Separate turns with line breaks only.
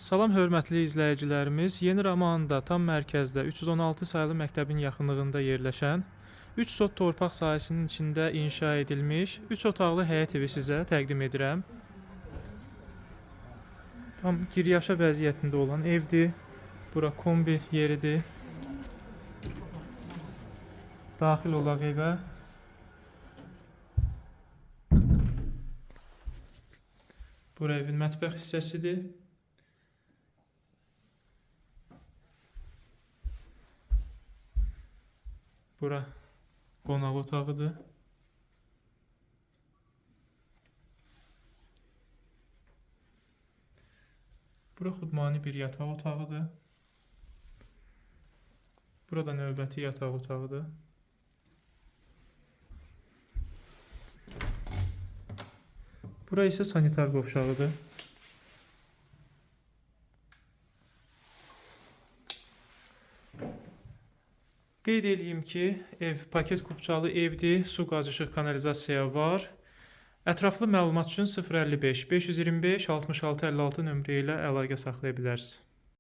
Salam hörmətli izləyicilərimiz, Yeni Ramanda tam mərkəzdə 316 saylı məktəbin yaxınlığında yerləşən 3 sot torpaq sahəsinin içində inşa edilmiş 3 otaqlı həyət evi sizə təqdim edirəm. Tam giryaşa vəziyyətində olan evdir. Bura kombi yeridir. Daxil olaq evə. Bura evin mətbəx hissəsidir. Bura qonaq otağıdır. Bura xudmani bir yataq otağıdır. Burada növbəti yataq otağıdır. Bura isə sanitar qovşağıdır. Qeyd edeyim ki, ev paket kupçalı evdir, su, qaz, işıq, kanalizasiya var. Ətraflı məlumat üçün 055 525 66 56 nömrə ilə əlaqə saxlaya bilərsiniz.